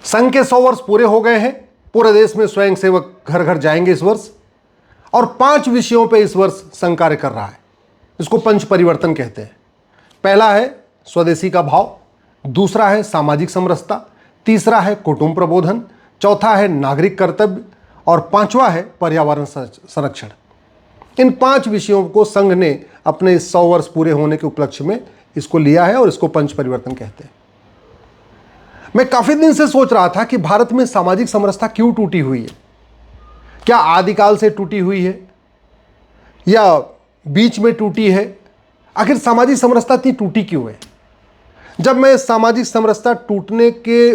संघ के 100 वर्ष पूरे हो गए हैं। पूरे देश में स्वयंसेवक घर घर जाएंगे इस वर्ष, और 5 विषयों पे इस वर्ष संघ कार्य कर रहा है। इसको पंच परिवर्तन कहते हैं। पहला है स्वदेशी का भाव, दूसरा है सामाजिक समरसता, तीसरा है कुटुंब प्रबोधन, चौथा है नागरिक कर्तव्य, और पांचवा है पर्यावरण संरक्षण। इन 5 विषयों को संघ ने अपने 100 वर्ष पूरे होने के उपलक्ष्य में इसको लिया है और इसको पंच परिवर्तन कहते हैं। मैं काफी दिन से सोच रहा था कि भारत में सामाजिक समरसता क्यों टूटी हुई है। क्या आदिकाल से टूटी हुई है या बीच में टूटी है? आखिर सामाजिक समरसता इतनी टूटी क्यों है? जब मैं सामाजिक समरसता टूटने के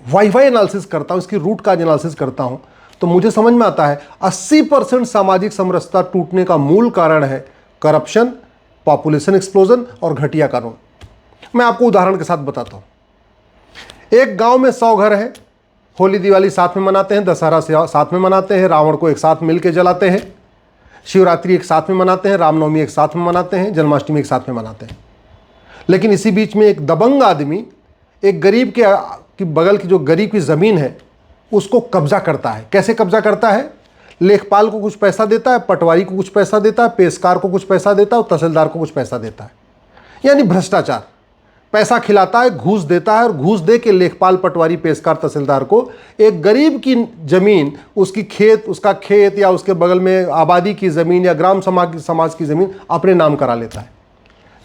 वाई एनालिसिस करता हूं, इसकी रूट काज एनालिसिस करता हूं, तो मुझे समझ में आता है 80% सामाजिक समरसता टूटने का मूल कारण है करप्शन, पॉपुलेशन एक्सप्लोजन और घटिया कानून। मैं आपको उदाहरण के साथ बताता हूं। एक गांव में 100 घर हैं, होली दिवाली साथ में मनाते हैं, दशहरा साथ में मनाते हैं, रावण को एक साथ मिलकर जलाते हैं, शिवरात्रि एक साथ में मनाते हैं, रामनवमी एक साथ में मनाते हैं, जन्माष्टमी एक साथ में मनाते हैं। लेकिन इसी बीच में एक दबंग आदमी एक गरीब के बगल की जो गरीब की ज़मीन है उसको कब्जा करता है। कैसे कब्जा करता है? लेखपाल को कुछ पैसा देता है, पटवारी को कुछ पैसा देता है, पेशकार को कुछ पैसा देता है और तहसीलदार को कुछ पैसा देता है। यानी भ्रष्टाचार। पैसा खिलाता है, घूस देता है, और घूस दे के लेखपाल, पटवारी, पेशकार, तहसीलदार को एक गरीब की ज़मीन, उसका खेत या उसके बगल में आबादी की ज़मीन या ग्राम समाज की ज़मीन अपने नाम करा लेता है।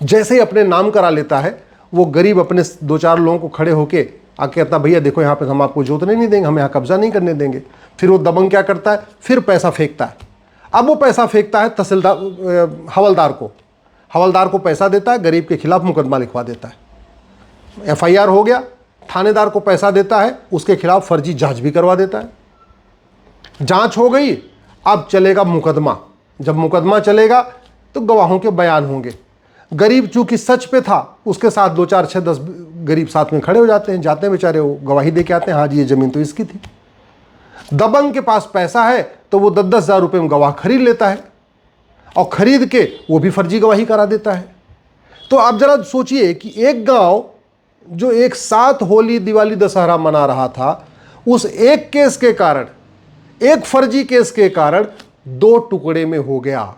जैसे ही अपने नाम करा लेता है, वो गरीब अपने 2-4 लोगों को खड़े होके आके कहता, भैया देखो यहाँ पे हम आपको जोतने नहीं देंगे, हम यहाँ कब्जा नहीं करने देंगे। फिर वो दबंग क्या करता है? फिर पैसा फेंकता है। अब वो पैसा फेंकता है हवलदार को पैसा देता है, गरीब के खिलाफ मुकदमा लिखवा देता है। FIR हो गया। थानेदार को पैसा देता है, उसके खिलाफ फर्जी जांच भी करवा देता है। जांच हो गई, अब चलेगा मुकदमा। जब मुकदमा चलेगा तो गवाहों के बयान होंगे। गरीब चूंकि सच पे था, उसके साथ 2, 4, 6, 10 गरीब साथ में खड़े हो जाते हैं, जाते हैं बेचारे, वो गवाही दे के आते हैं, हाँ जी ये जमीन तो इसकी थी। दबंग के पास पैसा है तो वो 10-10 हज़ार रुपये में गवाह खरीद लेता है, और खरीद के वो भी फर्जी गवाही करा देता है। तो आप जरा सोचिए कि एक गांव जो एक साथ होली दिवाली दशहरा मना रहा था, उस एक केस के कारण, एक फर्जी केस के कारण 2 टुकड़े में हो गया।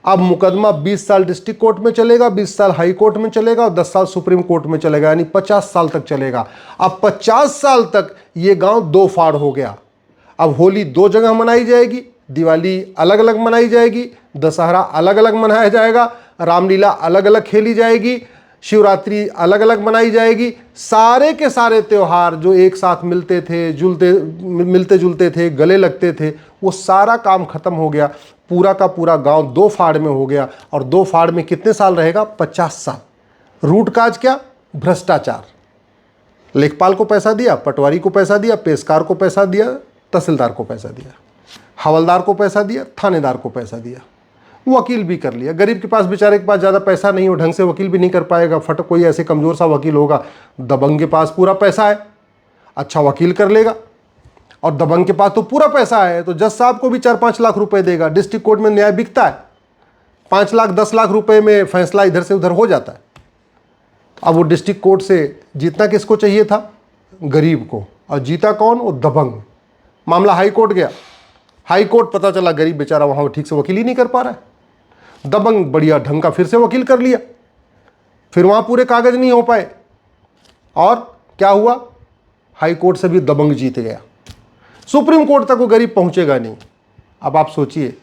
अब मुकदमा 20 साल डिस्ट्रिक्ट कोर्ट में चलेगा, 20 साल हाई कोर्ट में चलेगा और 10 साल सुप्रीम कोर्ट में चलेगा, यानी 50 साल तक चलेगा। अब 50 साल तक ये गांव 2 फाड़ हो गया। अब होली 2 जगह मनाई जाएगी, दिवाली अलग अलग मनाई जाएगी, दशहरा अलग अलग मनाया जाएगा, रामलीला अलग अलग खेली जाएगी, शिवरात्रि अलग अलग मनाई जाएगी। सारे के सारे त्यौहार जो एक साथ मिलते जुलते थे, गले लगते थे, वो सारा काम खत्म हो गया। पूरा का पूरा गांव 2 फाड़ में हो गया, और 2 फाड़ में कितने साल रहेगा? 50 साल। रूट काज क्या? भ्रष्टाचार। लेखपाल को पैसा दिया, पटवारी को पैसा दिया, पेशकार को पैसा दिया, तहसीलदार को पैसा दिया, हवलदार को पैसा दिया, थानेदार को पैसा दिया, वकील भी कर लिया। गरीब के पास, बेचारे के पास ज़्यादा पैसा नहीं हो, ढंग से वकील भी नहीं कर पाएगा, कोई ऐसे कमज़ोर सा वकील होगा। दबंग के पास पूरा पैसा है, अच्छा वकील कर लेगा, और दबंग के पास तो पूरा पैसा है तो जज साहब को भी 4-5 लाख रुपए देगा। डिस्ट्रिक्ट कोर्ट में न्याय बिकता है, 5 लाख 10 लाख रुपए में फैसला इधर से उधर हो जाता है। अब वो डिस्ट्रिक्ट कोर्ट से जीतना किसको चाहिए था? गरीब को। और जीता कौन? वो दबंग। मामला हाई कोर्ट गया, हाई कोर्ट पता चला गरीब बेचारा वहाँ ठीक से वकील ही नहीं कर पा रहा है। दबंग बढ़िया ढंग का फिर से वकील कर लिया, फिर वहाँ पूरे कागज नहीं हो पाए, और क्या हुआ? हाई कोर्ट से भी दबंग जीत गया। सुप्रीम कोर्ट तक वो गरीब पहुंचेगा नहीं। अब आप सोचिए,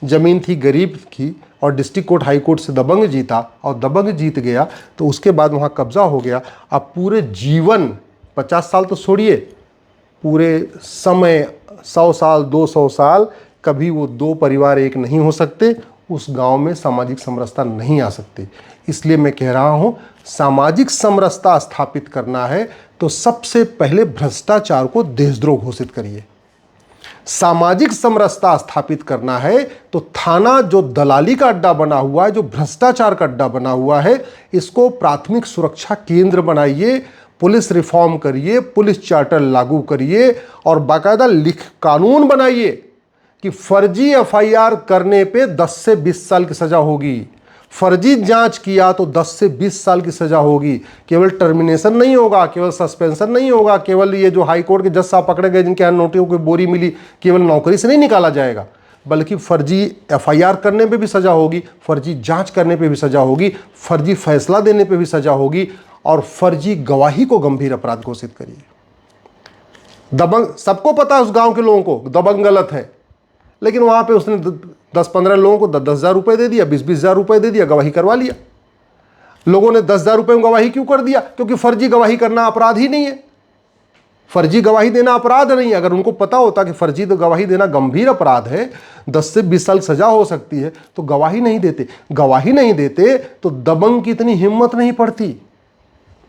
जमीन थी गरीब की और डिस्ट्रिक्ट कोर्ट हाई कोर्ट से दबंग जीता और दबंग जीत गया, तो उसके बाद वहाँ कब्जा हो गया। अब पूरे जीवन, 50 साल तो छोड़िए, पूरे समय 100 साल 200 साल कभी वो 2 परिवार एक नहीं हो सकते, उस गांव में सामाजिक समरसता नहीं आ सकती। इसलिए मैं कह रहा हूं, सामाजिक समरसता स्थापित करना है तो सबसे पहले भ्रष्टाचार को देशद्रोह घोषित करिए। सामाजिक समरसता स्थापित करना है तो थाना जो दलाली का अड्डा बना हुआ है, जो भ्रष्टाचार का अड्डा बना हुआ है, इसको प्राथमिक सुरक्षा केंद्र बनाइए, पुलिस रिफॉर्म करिए, पुलिस चार्टर लागू करिए, और बाकायदा कानून बनाइए कि फर्जी FIR करने पे 10 से 20 साल की सजा होगी, फर्जी जांच किया तो 10 से 20 साल की सजा होगी। केवल टर्मिनेशन नहीं होगा, केवल सस्पेंशन नहीं होगा, केवल ये जो हाई कोर्ट के जज साहब पकड़े गए जिनके यहाँ नोटियों की बोरी मिली, केवल नौकरी से नहीं निकाला जाएगा, बल्कि फर्जी एफआईआर करने पे भी सजा होगी, फर्जी जांच करने पे भी सजा होगी, फर्जी फैसला देने पे भी सजा होगी, और फर्जी गवाही को गंभीर अपराध घोषित करिए। दबंग, सबको पता है उस गांव के लोगों को दबंग गलत है, लेकिन वहां पे उसने 10-15 लोगों को 10-10 हज़ार रुपए दे दिया, 20-20 हज़ार रुपए दे दिया, गवाही करवा लिया। लोगों ने 10 हज़ार रुपए में गवाही क्यों कर दिया? क्योंकि फर्जी गवाही करना अपराध ही नहीं है, फर्जी गवाही देना अपराध नहीं है। अगर उनको पता होता कि फर्जी गवाही देना गंभीर अपराध है, 10 से 20 साल सजा हो सकती है, तो गवाही नहीं देते। गवाही नहीं देते तो दबंग की इतनी हिम्मत नहीं पड़ती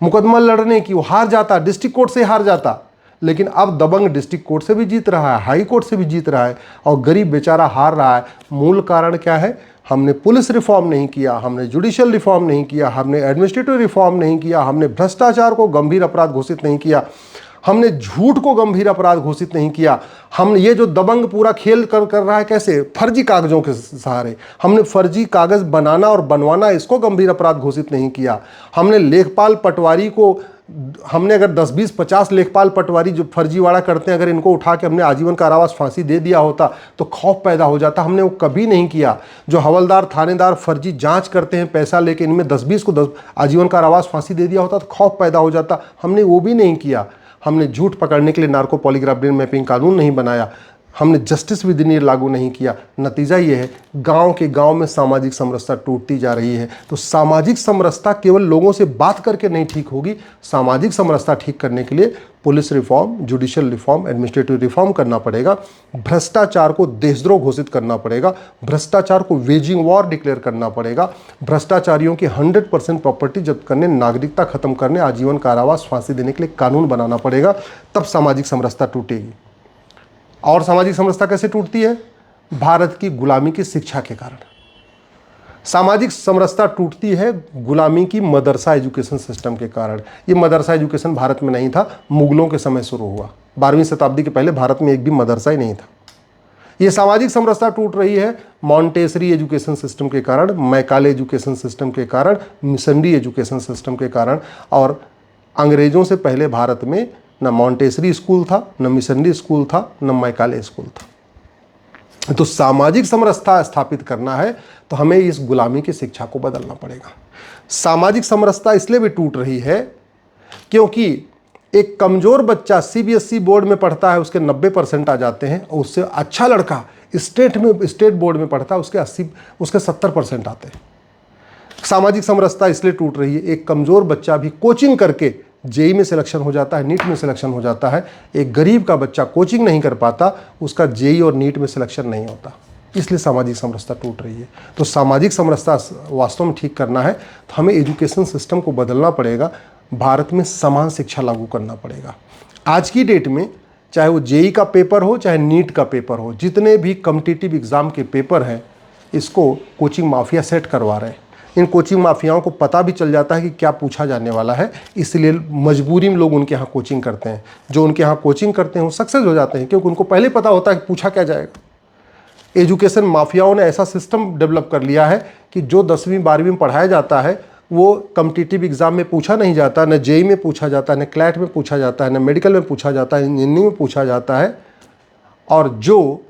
मुकदमा लड़ने की, वो हार जाता, डिस्ट्रिक्ट कोर्ट से हार जाता। लेकिन अब दबंग डिस्ट्रिक्ट कोर्ट से भी जीत रहा है, हाई कोर्ट से भी जीत रहा है, और गरीब बेचारा हार रहा है। मूल कारण क्या है? हमने पुलिस रिफॉर्म नहीं किया, हमने जुडिशियल रिफॉर्म नहीं किया, हमने एडमिनिस्ट्रेटिव रिफॉर्म नहीं किया, हमने भ्रष्टाचार को गंभीर अपराध घोषित नहीं किया, हमने झूठ को गंभीर अपराध घोषित नहीं किया। हम ये जो दबंग पूरा खेल कर रहा है, कैसे? फर्जी कागजों के सहारे। हमने फर्जी कागज बनाना और बनवाना, इसको गंभीर अपराध घोषित नहीं किया। हमने लेखपाल पटवारी को, हमने अगर 10, 20, 50 लेखपाल पटवारी जो फर्जीवाड़ा करते हैं, अगर इनको उठा के हमने आजीवन कारावास फांसी दे दिया होता तो खौफ पैदा हो जाता। हमने वो कभी नहीं किया। जो हवलदार थानेदार फर्जी जांच करते हैं पैसा लेके, इनमें 10-20 को 10 आजीवन कारावास फांसी दे दिया होता तो खौफ पैदा हो जाता। हमने वो भी नहीं किया। हमने झूठ पकड़ने के लिए नार्को पॉलीग्राफ ब्रेन मैपिंग कानून नहीं बनाया, हमने जस्टिस विद इन लागू नहीं किया। नतीजा ये है, गांव के गांव में सामाजिक समरसता टूटती जा रही है। तो सामाजिक समरसता केवल लोगों से बात करके नहीं ठीक होगी। सामाजिक समरसता ठीक करने के लिए police reform, judicial reform, administrative reform करना पड़ेगा। भ्रष्टाचार को देशद्रोह घोषित करना पड़ेगा। भ्रष्टाचार को वेजिंग वॉर डिक्लेयर करना पड़ेगा। भ्रष्टाचारियों की 100% प्रॉपर्टी जब्त करने, नागरिकता खत्म करने, आजीवन कारावास फांसी देने के लिए कानून बनाना पड़ेगा। तब सामाजिक समरसता टूटेगी। और सामाजिक समरसता कैसे टूटती है? भारत की गुलामी की शिक्षा के कारण। सामाजिक समरसता टूटती है गुलामी की मदरसा एजुकेशन सिस्टम के कारण। ये मदरसा एजुकेशन भारत में नहीं था, मुगलों के समय शुरू हुआ। 12वीं शताब्दी के पहले भारत में एक भी मदरसा ही नहीं था। ये सामाजिक समरसता टूट रही है मॉन्टेसरी एजुकेशन सिस्टम के कारण, मैकाले एजुकेशन सिस्टम के कारण, मिशनरी एजुकेशन सिस्टम के कारण। और अंग्रेजों से पहले भारत में न मॉन्टेसरी स्कूल था, न मिशनरी स्कूल था, न मैकाले स्कूल था। तो सामाजिक समरसता स्थापित करना है तो हमें इस गुलामी की शिक्षा को बदलना पड़ेगा। सामाजिक समरसता इसलिए भी टूट रही है क्योंकि एक कमजोर बच्चा सीबीएसई बोर्ड में पढ़ता है, उसके 90% आ जाते हैं, और उससे अच्छा लड़का स्टेट बोर्ड में पढ़ता है, उसके 70% आते हैं। सामाजिक समरसता इसलिए टूट रही है, एक कमजोर बच्चा भी कोचिंग करके जेई में सिलेक्शन हो जाता है, नीट में सिलेक्शन हो जाता है। एक गरीब का बच्चा कोचिंग नहीं कर पाता, उसका जेई और नीट में सिलेक्शन नहीं होता। इसलिए सामाजिक समरसता टूट रही है। तो सामाजिक समरसता वास्तव में ठीक करना है तो हमें एजुकेशन सिस्टम को बदलना पड़ेगा। भारत में समान शिक्षा लागू करना पड़ेगा। आज की डेट में चाहे वो जेई का पेपर हो, चाहे नीट का पेपर हो, जितने भी कॉम्पिटिटिव एग्ज़ाम के पेपर हैं, इसको कोचिंग माफिया सेट करवा रहे हैं। इन कोचिंग माफियाओं को पता भी चल जाता है कि क्या पूछा जाने वाला है, इसलिए मजबूरी में लोग उनके यहाँ कोचिंग करते हैं। जो उनके यहाँ कोचिंग करते हैं वो सक्सेस हो जाते हैं क्योंकि उनको पहले पता होता है कि पूछा क्या जाएगा। एजुकेशन माफियाओं ने ऐसा सिस्टम डेवलप कर लिया है कि जो 10वीं 12वीं में पढ़ाया जाता है वो कॉम्पिटिटिव एग्ज़ाम में पूछा नहीं जाता, न जेई में पूछा जाता है, न क्लैट में पूछा जाता है, न मेडिकल में पूछा जाता है, इंजीनियरिंग में पूछा जाता है। और जो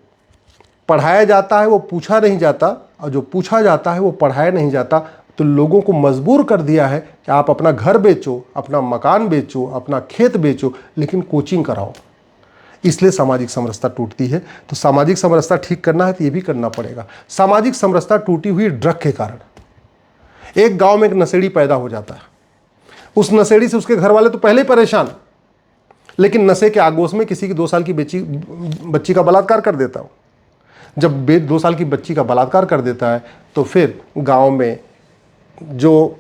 पढ़ाया जाता है वो पूछा नहीं जाता, और जो पूछा जाता है वो पढ़ाया नहीं जाता। तो लोगों को मजबूर कर दिया है कि आप अपना घर बेचो, अपना मकान बेचो, अपना खेत बेचो, लेकिन कोचिंग कराओ। इसलिए सामाजिक समरसता टूटती है। तो सामाजिक समरसता ठीक करना है तो ये भी करना पड़ेगा। सामाजिक समरसता टूटी हुई ड्रग के कारण। एक गांव में एक नशेड़ी पैदा हो जाता है, उस नशेड़ी से उसके घर वाले तो पहले ही परेशान, लेकिन नशे के आगोश में किसी की 2 साल की बच्ची का बलात्कार कर देता हो। जब 2 साल की बच्ची का बलात्कार कर देता है तो फिर गांव में जो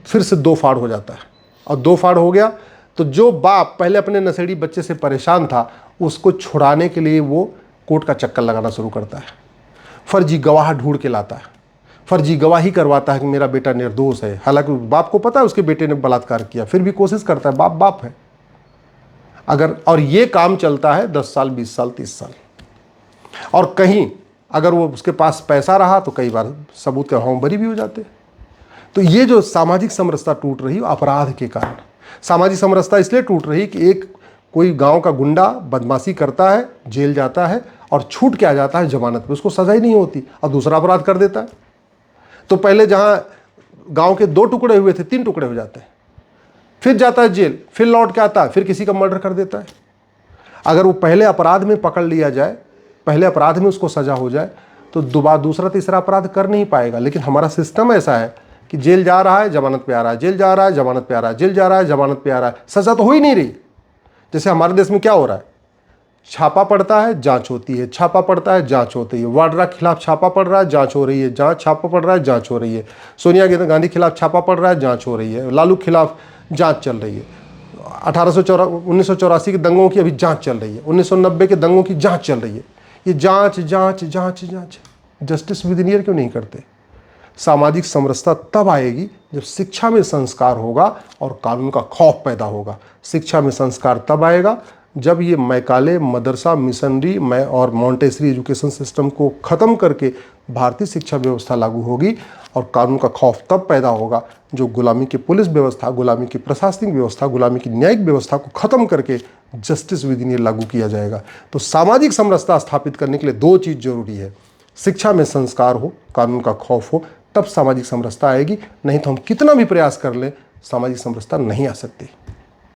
फिर से 2 फाड़ हो जाता है, और 2 फाड़ हो गया तो जो बाप पहले अपने नशेड़ी बच्चे से परेशान था, उसको छुड़ाने के लिए वो कोर्ट का चक्कर लगाना शुरू करता है। फर्जी गवाह ढूंढ के लाता है, फर्जी गवाही करवाता है कि मेरा बेटा निर्दोष है। हालांकि बाप को पता है उसके बेटे ने बलात्कार किया, फिर भी कोशिश करता है, बाप बाप है। और ये काम चलता है 10 साल, 20 साल, 30 साल। और कहीं अगर वो उसके पास पैसा रहा तो कई बार सबूत के अभाव में बरी भी हो जाते। तो ये जो सामाजिक समरसता टूट रही अपराध के कारण, सामाजिक समरसता इसलिए टूट रही कि एक कोई गांव का गुंडा बदमाशी करता है, जेल जाता है और छूट के आ जाता है जमानत पे, उसको सजा ही नहीं होती और दूसरा अपराध कर देता है। तो पहले जहां गांव के 2 टुकड़े हुए थे 3 टुकड़े हो जाते हैं, फिर जाता है जेल, फिर लौट के आता है, फिर किसी का मर्डर कर देता है। अगर वो पहले अपराध में पकड़ लिया जाए, पहले अपराध में उसको सजा हो जाए, तो दूसरा तीसरा अपराध कर नहीं पाएगा। लेकिन हमारा सिस्टम ऐसा है कि जेल जा रहा है जमानत पे आ रहा है, जेल जा रहा है जमानत पे आ रहा है, जेल जा रहा है जमानत पे आ रहा है, सजा तो हो ही नहीं रही। जैसे हमारे देश में क्या हो रहा है, छापा पड़ता है जांच होती है, छापा पड़ता है जांच होती है, वाड्रा के खिलाफ छापा पड़ रहा है जांच हो रही है, जांच छापा पड़ रहा है जांच हो रही है, सोनिया गांधी के खिलाफ छापा पड़ रहा है जांच हो रही है, लालू के खिलाफ जांच चल रही है, 1984 के दंगों की अभी जांच चल रही है, 1990 के दंगों की जांच चल रही है। ये जांच जांच जांच जांच, जस्टिस विद इन ईयर क्यों नहीं करते? सामाजिक समरसता तब आएगी जब शिक्षा में संस्कार होगा और कानून का खौफ पैदा होगा। शिक्षा में संस्कार तब आएगा जब ये मैकाले, मदरसा, मिशनरी और मॉन्टेसरी एजुकेशन सिस्टम को ख़त्म करके भारतीय शिक्षा व्यवस्था लागू होगी, और कानून का खौफ तब पैदा होगा जो गुलामी की पुलिस व्यवस्था, गुलामी की प्रशासनिक व्यवस्था, गुलामी की न्यायिक व्यवस्था को ख़त्म करके जस्टिस विद इन ईयर लागू किया जाएगा। तो सामाजिक समरसता स्थापित करने के लिए 2 चीज़ जरूरी है, शिक्षा में संस्कार हो, कानून का खौफ हो, तब सामाजिक समरसता आएगी। नहीं तो हम कितना भी प्रयास कर लें, सामाजिक समरसता नहीं आ सकती।